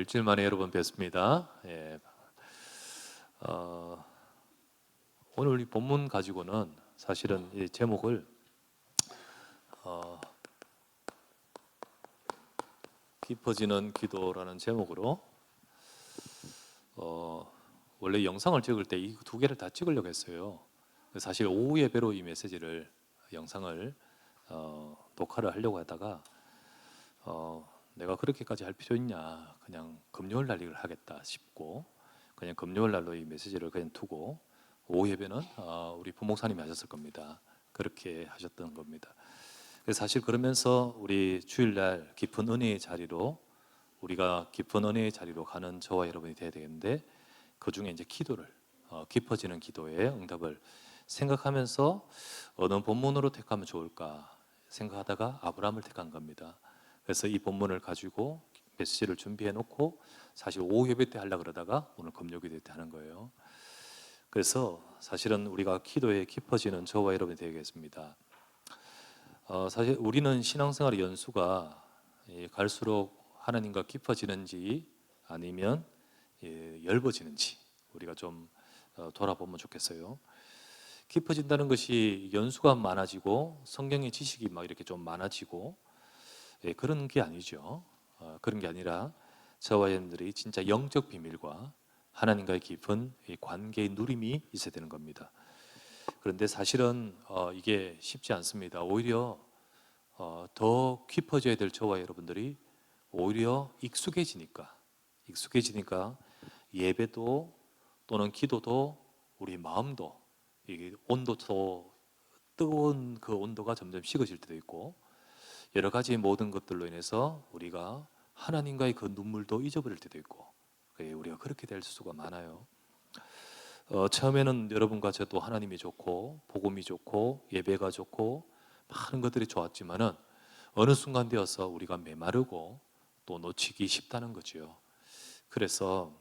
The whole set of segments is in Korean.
일주일 만에 여러분 뵙습니다. 예, 어, 오늘 이 본문 가지고는 사실은 이 제목을 어, 깊어지는 기도라는 제목으로 어, 원래 영상을 찍을 때 이 두 개를 다 찍으려고 했어요. 사실 오후 예배로 이 메시지를 영상을 녹화를 하려고 하다가 내가 그렇게까지 할 필요 있냐, 그냥 금요일 날 이걸 하겠다 싶고 그냥 금요일 날로 이 메시지를 그냥 두고 오후 예배는 우리 부목사님이 하셨을 겁니다. 그렇게 하셨던 겁니다. 그래서 사실 그러면서 우리 주일날 깊은 은혜의 자리로 우리가 깊은 은혜의 자리로 가는 저와 여러분이 돼야 되겠는데 그 중에 이제 기도를 깊어지는 기도의 응답을 생각하면서 어느 본문으로 택하면 좋을까 생각하다가 아브라함을 택한 겁니다. 그래서 이 본문을 가지고 메시지를 준비해 놓고 사실 오후 예배 때 하려고 그러다가 오늘 금요 기도 때 하는 거예요. 그래서 사실은 우리가 기도에 깊어지는 저와 여러분이 되겠습니다. 사실 우리는 신앙생활의 연수가 갈수록 하나님과 깊어지는지 아니면 얇아지는지 우리가 좀 돌아보면 좋겠어요. 깊어진다는 것이 연수가 많아지고 성경의 지식이 막 이렇게 좀 많아지고 그런 게 아니죠. 그런 게 아니라 저와 여러분들이 진짜 영적 비밀과 하나님과의 깊은 관계의 누림이 있어야 되는 겁니다. 그런데 사실은 이게 쉽지 않습니다. 오히려 더 깊어져야 될 저와 여러분들이 오히려 익숙해지니까 예배도 또는 기도도 우리 마음도 이게 온도도 뜨거운 그 온도가 점점 식어질 때도 있고 여러 가지 모든 것들로 인해서 우리가 하나님과의 그 눈물도 잊어버릴 때도 있고 우리가 그렇게 될 수가 많아요. 처음에는 여러분과 저도 하나님이 좋고 복음이 좋고 예배가 좋고 많은 것들이 좋았지만은 어느 순간 되어서 우리가 메마르고 또 놓치기 쉽다는 거죠. 그래서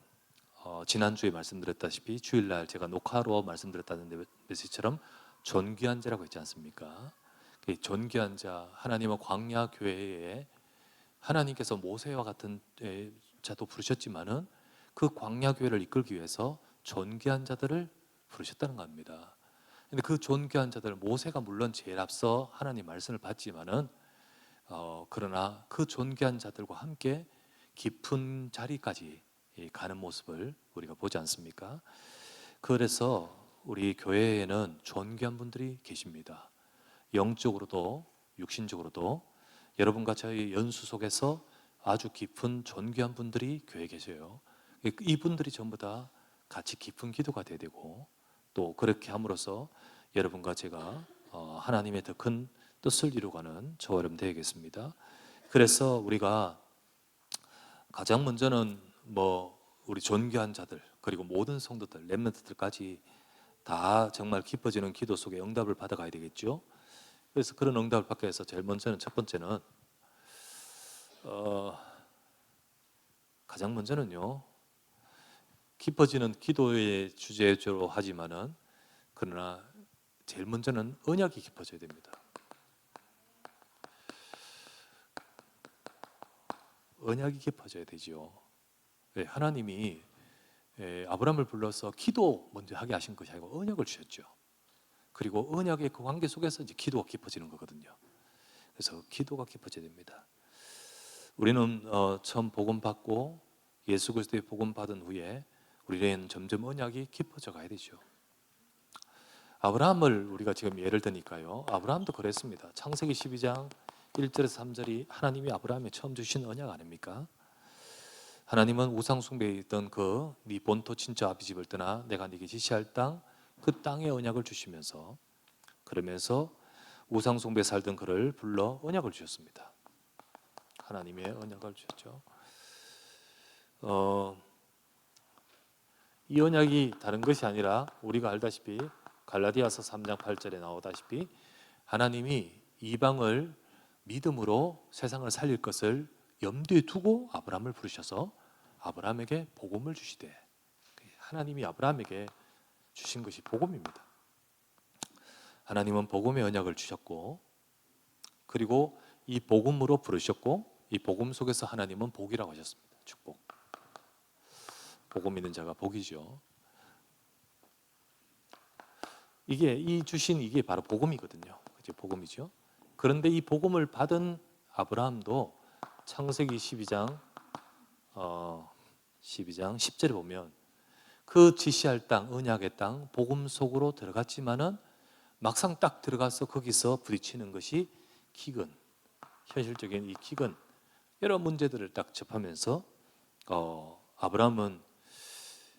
지난주에 말씀드렸다시피 주일날 제가 녹화로 말씀드렸다는 메시지처럼 존귀한 자라고 했지 않습니까? 그 존귀한 자, 하나님의 광야 교회에 하나님께서 모세와 같은 자도 부르셨지만은 그 광야 교회를 이끌기 위해서 존귀한 자들을 부르셨다는 겁니다. 근데 그 존귀한 자들 모세가 물론 제일 앞서 하나님 말씀을 받지만은 그러나 그 존귀한 자들과 함께 깊은 자리까지 가는 모습을 우리가 보지 않습니까? 그래서 우리 교회에는 존귀한 분들이 계십니다. 영적으로도 육신적으로도 여러분과 저희 연수 속에서 아주 깊은 존귀한 분들이 교회에 계세요. 이분들이 전부 다 같이 깊은 기도가 돼야 되고 또 그렇게 함으로써 여러분과 제가 하나님의 더 큰 뜻을 이루가는 저와 여러분 되겠습니다. 그래서 우리가 가장 먼저는 우리 존귀한 자들 그리고 모든 성도들 렘넌트들까지 다 정말 깊어지는 기도 속에 응답을 받아가야 되겠죠. 그래서 그런 응답을 받기 위해서 제일 먼저는 첫 번째는 가장 먼저는요 깊어지는 기도의 주제로 하지만은 그러나 제일 먼저는 언약이 깊어져야 됩니다. 언약이 깊어져야 되지요. 하나님이 아브라함을 불러서 기도 먼저 하게 하신 것이 아니고 언약을 주셨죠. 그리고 언약의 그 관계 속에서 이제 기도가 깊어지는 거거든요. 그래서 기도가 깊어져야 됩니다. 우리는 처음 복음 받고 예수 그리스도의 복음 받은 후에 우리는 점점 언약이 깊어져 가야 되죠. 아브라함을 우리가 지금 예를 드니까요. 아브라함도 그랬습니다. 창세기 12장 1절에서 3절이 하나님이 아브라함에 처음 주신 언약 아닙니까? 하나님은 우상 숭배에 있던 네 본토 친자 아비 집을 떠나 내가 네게 지시할 땅 그 땅의 언약을 주시면서 그러면서 우상 숭배 살던 그를 불러 언약을 주셨습니다. 하나님의 언약을 주셨죠. 이 언약이 다른 것이 아니라 우리가 알다시피 갈라디아서 3장 8절에 나오다시피 하나님이 이방을 믿음으로 세상을 살릴 것을 염두에 두고 아브라함을 부르셔서 아브라함에게 복음을 주시되 하나님이 아브라함에게 주신 것이 복음입니다. 하나님은 복음의 언약을 주셨고 그리고 이 복음으로 부르셨고 이 복음 속에서 하나님은 복이라고 하셨습니다. 축복. 복음 믿는 자가 복이죠. 이게 주신 이게 바로 복음이거든요. 그죠? 복음이죠. 그런데 이 복음을 받은 아브라함도 창세기 12장 10절에 보면 그 지시할 땅, 언약의 땅, 복음 속으로 들어갔지만은 막상 딱 들어가서 거기서 부딪히는 것이 기근, 현실적인 이 기근, 여러 문제들을 딱 접하면서 아브라함은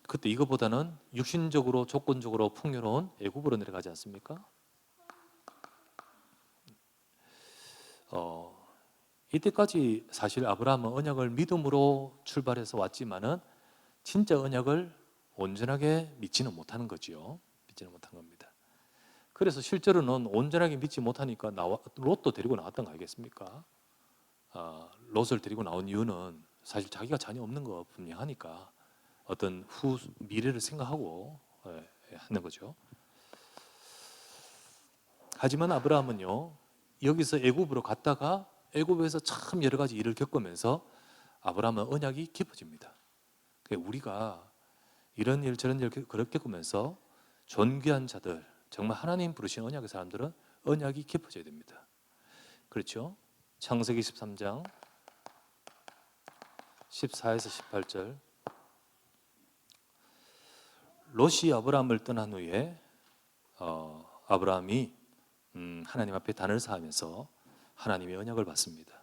그때 이거보다는 육신적으로 조건적으로 풍요로운 애굽으로 내려가지 않습니까? 이때까지 사실 아브라함은 언약을 믿음으로 출발해서 왔지만은 진짜 언약을 온전하게 믿지는 못하는 거지요. 믿지는 못한 겁니다. 그래서 실제로는 온전하게 믿지 못하니까 롯도 데리고 나왔던 거 아니겠습니까? 롯을 데리고 나온 이유는 사실 자기가 자녀 없는 거 분명하니까 어떤 미래를 생각하고 하는 거죠. 하지만 아브라함은요, 여기서 애굽으로 갔다가 애굽에서 참 여러 가지 일을 겪으면서 아브라함은 언약이 깊어집니다. 우리가 이런 일 저런 일 겪으면서 존귀한 자들, 정말 하나님 부르신 언약의 사람들은 언약이 깊어져야 됩니다. 그렇죠? 창세기 13장 14에서 18절, 롯이 아브라함을 떠난 후에 아브라함이 하나님 앞에 단을 쌓으면서 하나님의 언약을 받습니다.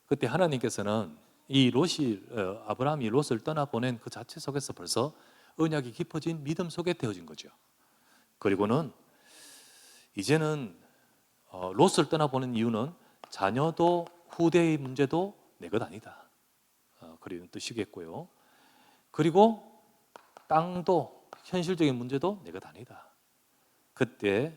그때 하나님께서는 이 롯이 아브라함이 롯을 떠나보낸 그 자체 속에서 벌써 언약이 깊어진 믿음 속에 되어진 거죠. 그리고는 이제는 롯을 떠나보낸 이유는 자녀도 후대의 문제도 내 것 아니다, 그런 뜻이겠고요. 그리고 땅도 현실적인 문제도 내 것 아니다. 그때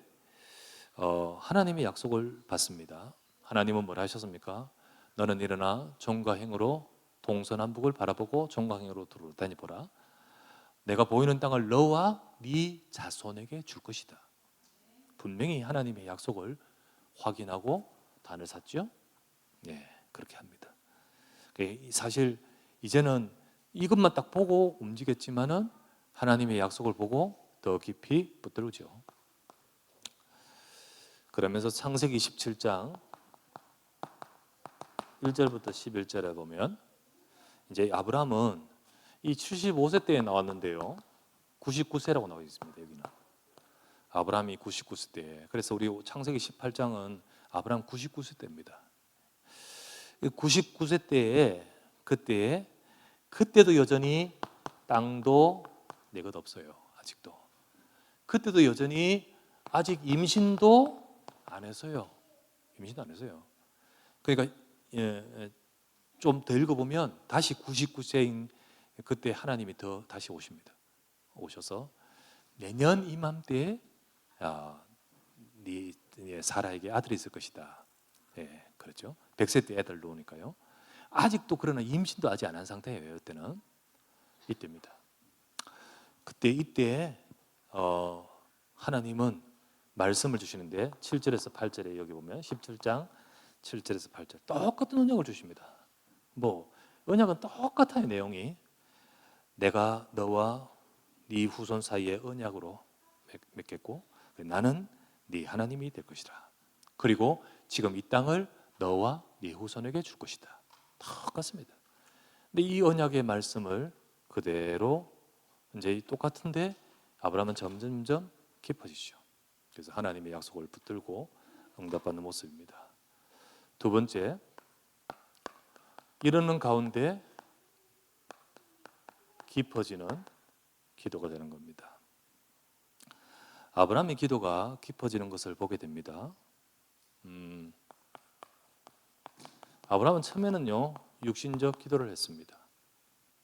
하나님의 약속을 받습니다. 하나님은 뭐라 하셨습니까? 너는 일어나 종과 행으로 동서남북을 바라보고 종과 행으로 돌아다니보라. 내가 보이는 땅을 너와 네 자손에게 줄 것이다. 분명히 하나님의 약속을 확인하고 단을 샀죠. 네, 그렇게 합니다. 사실 이제는 이것만 딱 보고 움직였지만은 하나님의 약속을 보고 더 깊이 붙들죠. 그러면서 창세기 17장 1절부터 11절에 보면 이제 아브라함은 이 75세 때에 나왔는데요, 99세라고 나와 있습니다. 여기는 아브라함이 99세 때. 그래서 우리 창세기 18장은 아브라함 99세 때입니다. 99세 때에 그때도 여전히 땅도 내 것 없어요. 아직도. 그때도 여전히 아직 임신도 안 했어요. 임신도 안 했어요. 그러니까 좀 더 읽어보면 다시 99세인 그때 하나님이 더 다시 오십니다. 오셔서 내년 이맘때에 네 사라에게 아들이 있을 것이다. 예, 그렇죠. 100세 때 애들 놓으니까요. 아직도 그러나 임신도 아직 안 한 상태예요. 이때는 이때입니다. 이때 하나님은 말씀을 주시는데 7절에서 8절에 여기 보면 17장 7절에서 8절 똑같은 언약을 주십니다. 언약은 똑같아요. 내용이 내가 너와 네 후손 사이에 언약으로 맺겠고 나는 네 하나님이 될 것이다. 그리고 지금 이 땅을 너와 네 후손에게 줄 것이다. 똑같습니다. 근데 이 언약의 말씀을 그대로 이제 똑같은데 아브라함은 점점 깊어지죠. 그래서 하나님의 약속을 붙들고 응답받는 모습입니다. 두 번째, 이러는 가운데 깊어지는 기도가 되는 겁니다. 아브라함의 기도가 깊어지는 것을 보게 됩니다. 아브라함은 처음에는요 육신적 기도를 했습니다.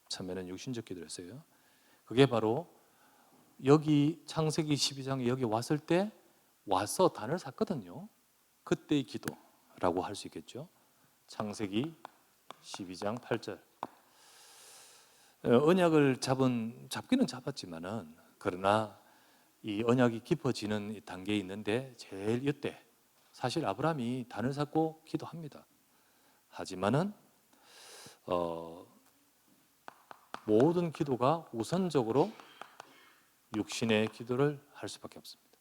처음에는 육신적 기도를 했어요. 그게 바로 여기 창세기 12장에 여기 왔을 때 와서 단을 샀거든요. 그때의 기도라고 할 수 있겠죠. 창세기 12장 8절. 언약을 잡기는 잡았지만은 그러나 이 언약이 깊어지는 이 단계에 있는데 제일 이때 사실 아브라함이 단을 샀고 기도합니다. 하지만은 모든 기도가 우선적으로 육신의 기도를 할 수밖에 없습니다.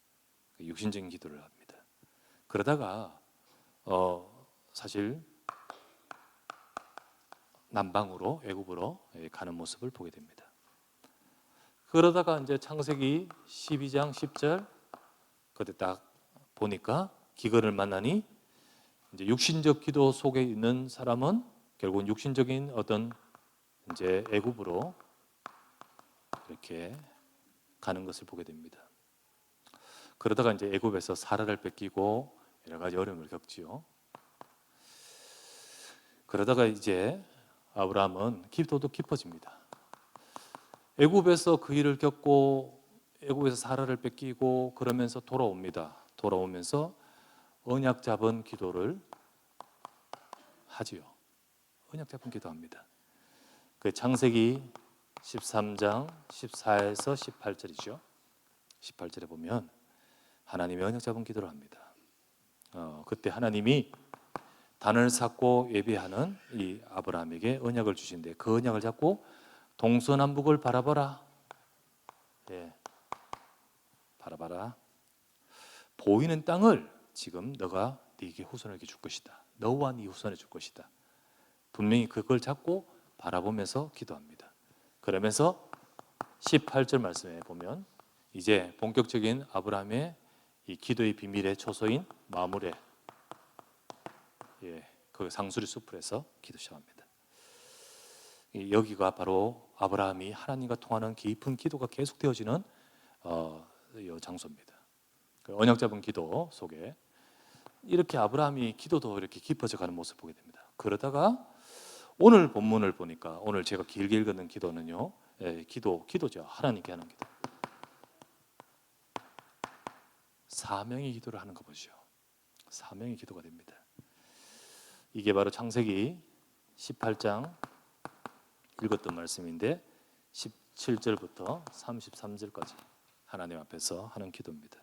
육신적인 기도를 합니다. 그러다가 사실 남방으로 애굽으로 가는 모습을 보게 됩니다. 그러다가 이제 창세기 12장 10절 그때 딱 보니까 기근을 만나니 이제 육신적 기도 속에 있는 사람은 결국은 육신적인 어떤 이제 애굽으로 이렇게 가는 것을 보게 됩니다. 그러다가 이제 애굽에서 사라를 뺏기고 여러 가지 어려움을 겪지요. 그러다가 이제 아브라함은 기도도 깊어집니다. 애굽에서 그 일을 겪고 애굽에서 사라를 뺏기고 그러면서 돌아옵니다. 돌아오면서 언약 잡은 기도를 하지요. 언약 잡은 기도합니다. 그 창세기 13장 14에서 18절이죠. 18절에 보면 하나님이 언약 잡은 기도를 합니다. 그때 하나님이 단을 쌓고 예비하는 이 아브라함에게 언약을 주신데 그 언약을 잡고 동서남북을 바라봐라. 예, 바라봐라. 보이는 땅을 지금 너가 네게 후손에게 줄 것이다. 너와 네 후손에 줄 것이다. 분명히 그걸 잡고 바라보면서 기도합니다. 그러면서 18절 말씀에 보면 이제 본격적인 아브라함의 이 기도의 비밀의 초소인 마므레, 그 상수리 숲에서 기도 시작합니다. 여기가 바로 아브라함이 하나님과 통하는 깊은 기도가 계속되어지는 이 장소입니다. 그 언약 잡은 기도 속에 이렇게 아브라함이 기도도 이렇게 깊어져가는 모습을 보게 됩니다. 그러다가 오늘 본문을 보니까 오늘 제가 길게 읽는 기도는요, 기도죠. 하나님께 하는 기도. 사명의 기도를 하는 거 보죠. 사명의 기도가 됩니다. 이게 바로 창세기 18장 읽었던 말씀인데 17절부터 33절까지 하나님 앞에서 하는 기도입니다.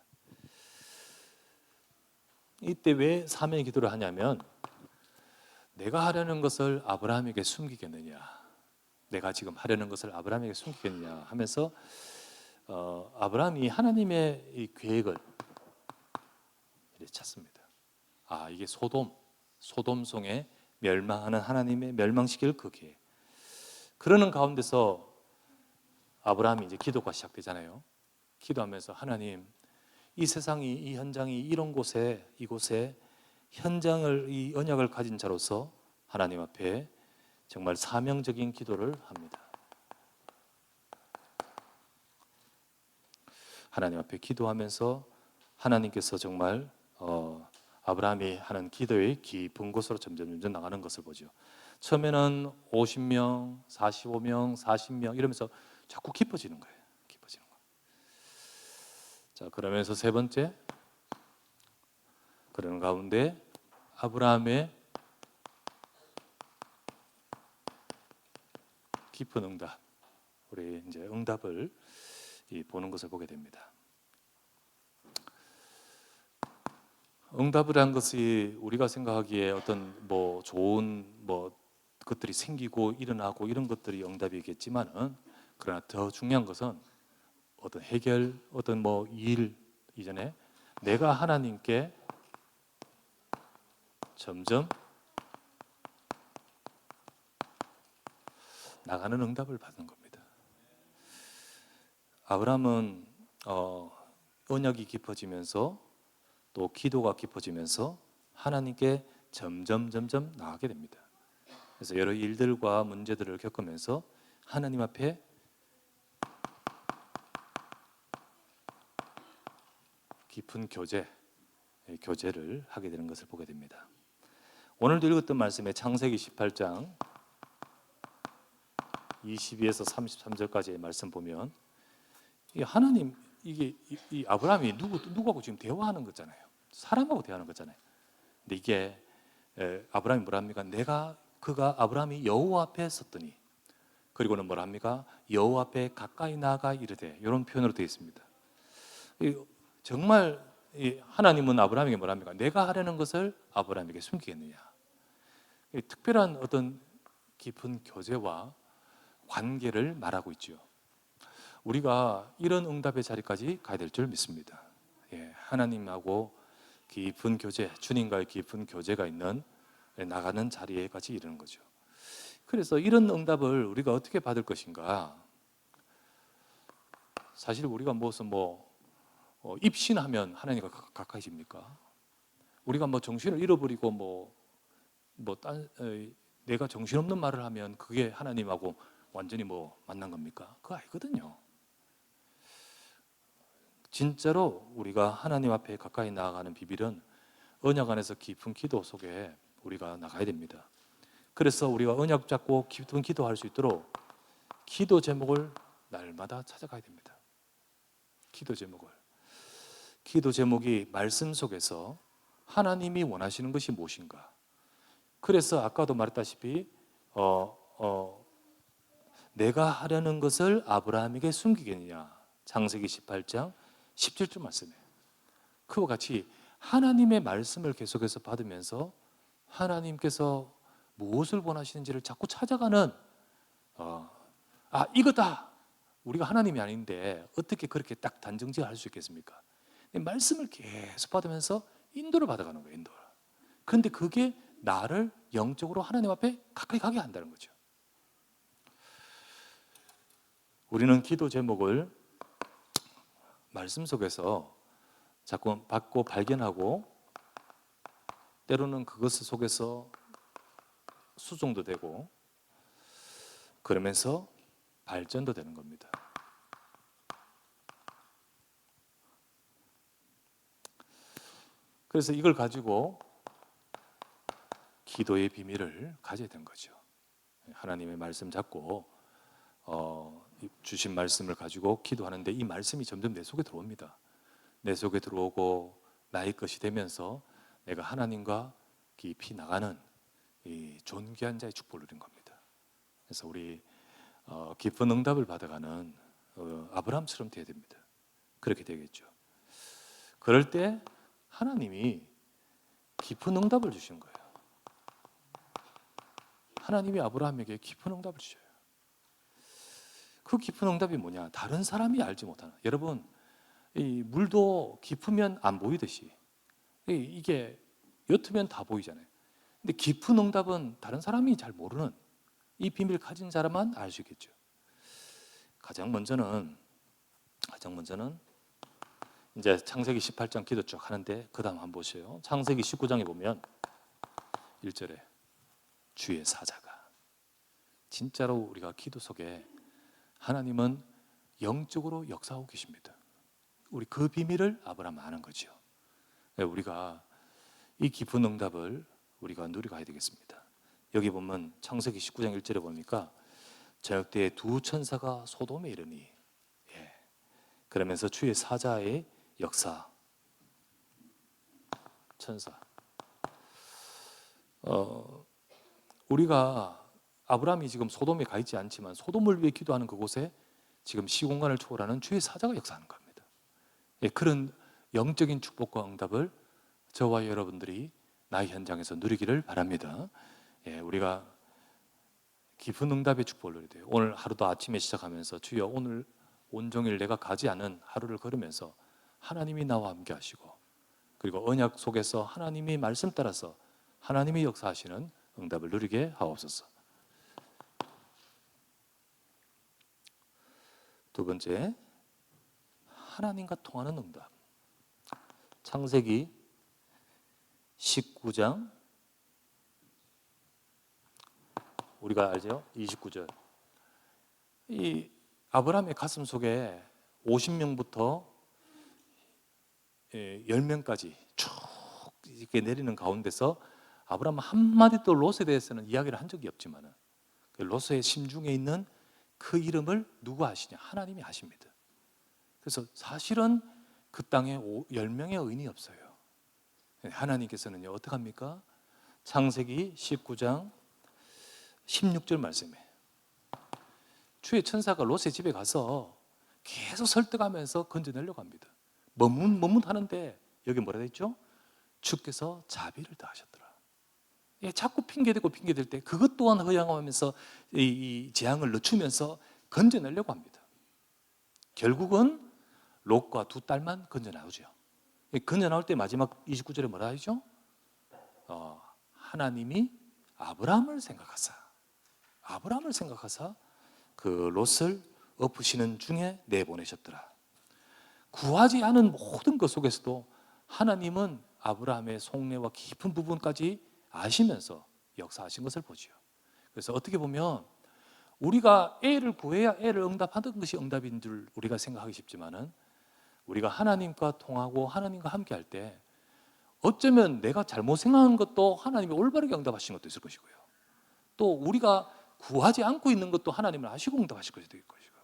이때 왜 사명의 기도를 하냐면 내가 하려는 것을 아브라함에게 숨기겠느냐, 내가 지금 하려는 것을 아브라함에게 숨기겠느냐 하면서 아브라함이 하나님의 이 계획을 찾습니다. 이게 소돔성에 멸망하는 하나님의 멸망시킬 그 계획. 그러는 가운데서 아브라함이 이제 기도가 시작되잖아요. 기도하면서 하나님, 이 세상이, 이 현장이 이런 곳에, 이곳에 현장을, 이 언약을 가진 자로서 하나님 앞에 정말 사명적인 기도를 합니다. 하나님 앞에 기도하면서 하나님께서 정말 아브라함이 하는 기도의 깊은 곳으로 점점 나가는 것을 보죠. 처음에는 50명, 45명, 40명 이러면서 자꾸 깊어지는 거예요. 깊어지는 거. 자, 그러면서 세 번째, 그러는 가운데 아브라함의 깊은 응답, 우리 이제 응답을 보는 것을 보게 됩니다. 응답을 한 것이 우리가 생각하기에 어떤 좋은 것들이 생기고 일어나고 이런 것들이 응답이겠지만은, 그러나 더 중요한 것은 어떤 해결, 어떤 일 이전에 내가 하나님께 점점 나가는 응답을 받는 겁니다. 아브라함은 언약이 깊어지면서 또 기도가 깊어지면서 하나님께 점점 나가게 됩니다. 그래서 여러 일들과 문제들을 겪으면서 하나님 앞에 깊은 교제를 하게 되는 것을 보게 됩니다. 오늘도 읽었던 말씀에 창세기 18장 22에서 33절까지의 말씀 보면 하나님, 이 아브라함이 누구하고 지금 대화하는 거잖아요. 사람하고 대화하는 거잖아요. 근데 이게 아브라함이 뭐라 합니까? 그가 아브라함이 여호와 앞에 섰더니, 그리고는 뭐라 합니까? 여호와 앞에 가까이 나아가 이르되, 이런 표현으로 되어 있습니다. 정말 하나님은 아브라함에게 뭐라 합니까? 내가 하려는 것을 아브라함에게 숨기겠느냐. 특별한 어떤 깊은 교제와 관계를 말하고 있죠. 우리가 이런 응답의 자리까지 가야 될 줄 믿습니다. 하나님하고 깊은 교제, 주님과의 깊은 교제가 있는 나가는 자리에까지 이르는 거죠. 그래서 이런 응답을 우리가 어떻게 받을 것인가? 사실 우리가 무슨 입신하면 하나님과 가까이집니까? 우리가 정신을 잃어버리고 내가 정신없는 말을 하면 그게 하나님하고 완전히 만난 겁니까? 그거 아니거든요. 진짜로 우리가 하나님 앞에 가까이 나아가는 비밀은 언약 안에서 깊은 기도 속에 우리가 나가야 됩니다. 그래서 우리가 언약 잡고 깊은 기도할 수 있도록 기도 제목을 날마다 찾아가야 됩니다. 기도 제목이 말씀 속에서 하나님이 원하시는 것이 무엇인가? 그래서 아까도 말했다시피 내가 하려는 것을 아브라함에게 숨기겠느냐? 창세기 18장 17절 말씀이에요. 그와 같이 하나님의 말씀을 계속해서 받으면서 하나님께서 무엇을 원하시는지를 자꾸 찾아가는 이거다! 우리가 하나님이 아닌데 어떻게 그렇게 딱 단정지어할 수 있겠습니까? 말씀을 계속 받으면서 인도를 받아가는 거예요. 인도를. 그런데 그게 나를 영적으로 하나님 앞에 가까이 가게 한다는 거죠. 우리는 기도 제목을 말씀 속에서 자꾸 받고 발견하고 때로는 그것 속에서 수종도 되고 그러면서 발전도 되는 겁니다. 그래서 이걸 가지고 기도의 비밀을 가져야 되는 거죠. 하나님의 말씀 잡고 주신 말씀을 가지고 기도하는데 이 말씀이 점점 내 속에 들어옵니다. 내 속에 들어오고 나의 것이 되면서 내가 하나님과 깊이 나가는 이 존귀한 자의 축복을 누린 겁니다. 그래서 우리 깊은 응답을 받아가는 아브라함처럼 되어야 됩니다. 그렇게 되겠죠. 그럴 때 하나님이 깊은 응답을 주시는 거예요. 하나님이 아브라함에게 깊은 응답을 주셔요. 그 깊은 응답이 뭐냐? 다른 사람이 알지 못하는. 여러분, 이 물도 깊으면 안 보이듯이 이게 옅으면 다 보이잖아요. 근데 깊은 응답은 다른 사람이 잘 모르는 이 비밀 가진 사람만 알 수 있겠죠. 가장 먼저는 이제 창세기 18장 기도 쭉 하는데 그 다음 한번 보세요. 창세기 19장에 보면 1절에 주의 사자가, 진짜로 우리가 기도 속에 하나님은 영적으로 역사하고 계십니다. 우리 그 비밀을 아브라함 아는 거죠. 우리가 이 깊은 응답을 우리가 누리고 되겠습니다. 여기 보면 창세기 19장 1절에 보니까 저녁 때에 두 천사가 소돔에 이르니, 그러면서 주의 사자의 역사, 천사. 우리가 아브라함이 지금 소돔에 가 있지 않지만 소돔을 위해 기도하는 그곳에 지금 시공간을 초월하는 주의 사자가 역사하는 겁니다. 그런 영적인 축복과 응답을 저와 여러분들이 나의 현장에서 누리기를 바랍니다. 우리가 깊은 응답의 축복을 누려야 돼요. 오늘 하루도 아침에 시작하면서 주여 오늘 온종일 내가 가지 않은 하루를 걸으면서 하나님이 나와 함께 하시고, 그리고 언약 속에서 하나님의 말씀 따라서 하나님이 역사하시는 응답을 누리게 하옵소서. 두 번째, 하나님과 통하는 응답. 창세기 19장, 우리가 알죠? 29절. 이 아브라함의 가슴 속에 50명부터 10명까지 쭉 이렇게 내리는 가운데서 아브라함 한마디도 롯에 대해서는 이야기를 한 적이 없지만 롯의 심중에 있는 그 이름을 누가 아시냐? 하나님이 아십니다. 그래서 사실은 그 땅에 10명의 의인이 없어요. 하나님께서는요, 어떻게 합니까? 창세기 19장 16절 말씀에 주의 천사가 롯의 집에 가서 계속 설득하면서 건져내려고 합니다. 머뭇하는데 여기 뭐라 했죠? 주께서 자비를 다하셨더라. 자꾸 핑계대고 핑계댈 때 그것 또한 허용하면서 이 재앙을 늦추면서 건져내려고 합니다. 결국은 롯과 두 딸만 건져나오죠. 건져나올 때 마지막 29절에 뭐라 하죠? 하나님이 아브라함을 생각하사 그 롯을 엎으시는 중에 내보내셨더라. 구하지 않은 모든 것 속에서도 하나님은 아브라함의 속내와 깊은 부분까지 아시면서 역사하신 것을 보지요. 그래서 어떻게 보면 우리가 애를 구해야 애를 응답하는 것이 응답인 줄 우리가 생각하기 쉽지만은, 우리가 하나님과 통하고 하나님과 함께 할 때 어쩌면 내가 잘못 생각한 것도 하나님이 올바르게 응답하신 것도 있을 것이고요, 또 우리가 구하지 않고 있는 것도 하나님을 아시고 응답하실 것도 있을 것이고,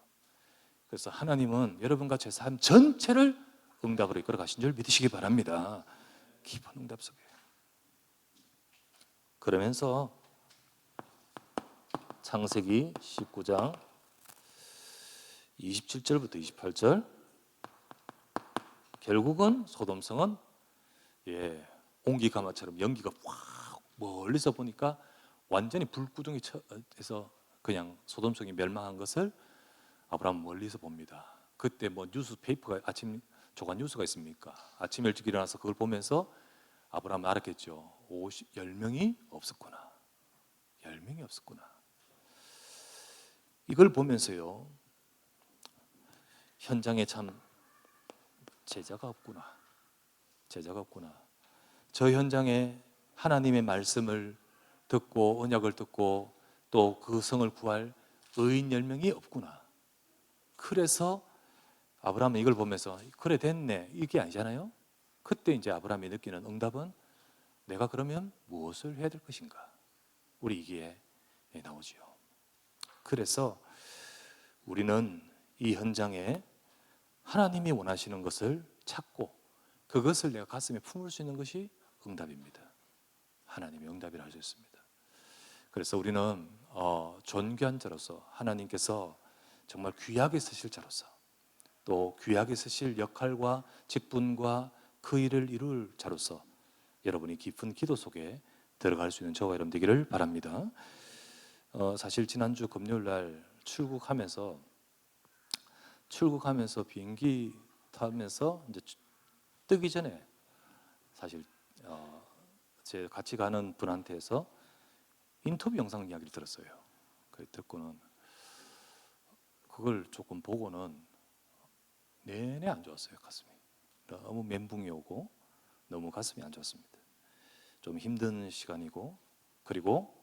그래서 하나님은 여러분과 제 삶 전체를 응답으로 이끌어 가신 줄 믿으시기 바랍니다. 깊은 응답 속에. 그러면서 창세기 19장 27절부터 28절, 결국은 소돔성은 옹기가마처럼 연기가 확 멀리서 보니까 완전히 불구덩이 쳐서 그냥 소돔성이 멸망한 것을 아브라함은 멀리서 봅니다. 그때 뭐 뉴스페이퍼가 아침 조간 뉴스가 있습니까? 아침 일찍 일어나서 그걸 보면서 아브라함은 알았겠죠. 10명이 없었구나. 10명이 없었구나. 이걸 보면서요, 현장에 참 제자가 없구나. 저 현장에 하나님의 말씀을 듣고 언약을 듣고 또 그 성을 구할 의인 10명이 없구나. 그래서 아브라함은 이걸 보면서 그래 됐네, 이게 아니잖아요. 그때 이제 아브라함이 느끼는 응답은 내가 그러면 무엇을 해야 될 것인가, 우리 이기에 나오지요. 그래서 우리는 이 현장에 하나님이 원하시는 것을 찾고 그것을 내가 가슴에 품을 수 있는 것이 응답입니다. 하나님의 응답이라 할 수 있습니다. 그래서 우리는 존귀한 자로서, 하나님께서 정말 귀하게 쓰실 자로서, 또 귀하게 쓰실 역할과 직분과 그 일을 이룰 자로서 여러분이 깊은 기도 속에 들어갈 수 있는 저와 여러분 되기를 바랍니다. 사실 지난주 금요일 날 출국하면서 비행기 타면서 이제 뜨기 전에 사실 제 같이 가는 분한테서 인터뷰 영상 이야기를 들었어요. 그 듣고는 그걸 조금 보고는 내내 안 좋았어요. 가슴이 너무 멘붕이 오고 너무 가슴이 안 좋았습니다. 좀 힘든 시간이고, 그리고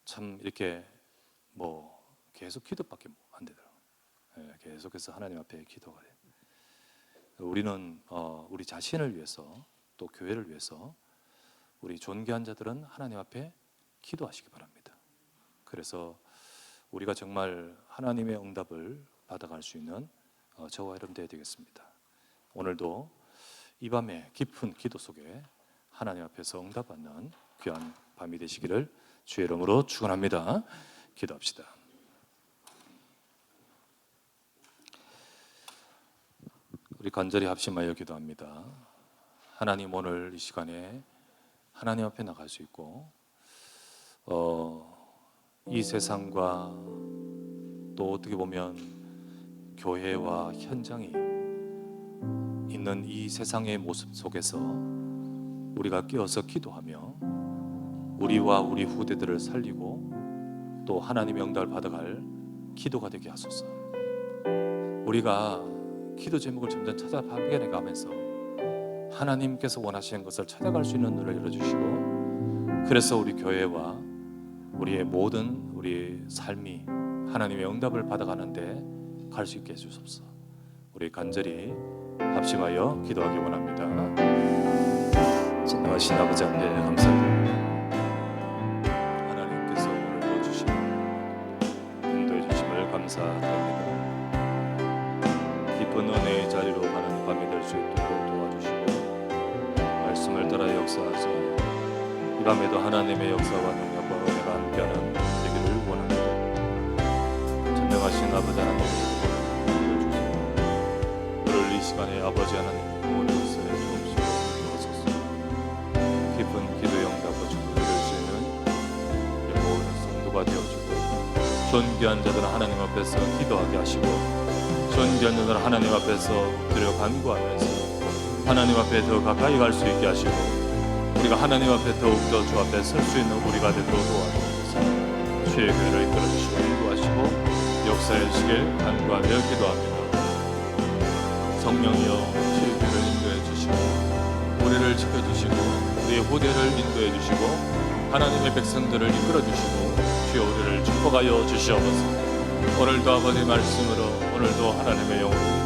참 이렇게 뭐 계속 기도밖에 안 되더라고요. 계속해서 하나님 앞에 기도가 돼요. 우리는 우리 자신을 위해서 또 교회를 위해서 우리 존귀한 자들은 하나님 앞에 기도하시기 바랍니다. 그래서 우리가 정말 하나님의 응답을 받아갈 수 있는 저와 여러분 되어야 되겠습니다. 오늘도 이 밤에 깊은 기도 속에 하나님 앞에서 응답받는 귀한 밤이 되시기를 주의 이름으로 축원합니다. 기도합시다. 우리 간절히 합심하여 기도합니다. 하나님, 오늘 이 시간에 하나님 앞에 나갈 수 있고 이 세상과 또 어떻게 보면 교회와 현장이 있는 이 세상의 모습 속에서 우리가 끼어서 기도하며 우리와 우리 후대들을 살리고 또 하나님의 응답을 받아갈 기도가 되게 하소서. 우리가 기도 제목을 점점 찾아 발견해 가면서 하나님께서 원하시는 것을 찾아갈 수 있는 눈을 열어주시고, 그래서 우리 교회와 우리의 모든 우리 삶이 하나님의 응답을 받아가는데 갈 수 있게 해주소서. 우리 간절히 합심하여 기도하기 원합니다. 전능하신 아버지 앞에 감사드립니다. 하나님께서 오늘도 주신 인도해 주심을 감사드립니다. 깊은 은혜의 자리로 가는 밤이 될 수 있도록 도와주시고 말씀을 따라 역사하사 이 밤에도 하나님의 역사와 능력과 은혜가 함께하는 되기를 원합니다. 전능하신 아버지 하나님, 오늘 이 시간에 아버지 하나님 오늘 역사에 주옵소서. 깊은 기도의 응답과 축복을 누릴 수 있는 모든 성도가 되어주고, 존귀한 자들은 하나님 앞에서 기도하게 하시고, 존귀한 자들은 하나님 앞에서 엎드려 간구하면서 하나님 앞에 더 가까이 갈 수 있게 하시고, 우리가 하나님 앞에 더욱더 주 앞에 설 수 있는 우리가 되도록 도와주셔서 주의 교회를 이끌어주시고 인도하시고 역사의 시길 간구하며 기도합니다. 성령이여 주의 교회를 인도해 주시고 우리를 지켜주시고 우리의 후대를 인도해 주시고 하나님의 백성들을 이끌어 주시고 주여 우리를 축복하여 주시옵소서. 오늘도 아버지 말씀으로 오늘도 하나님의 영을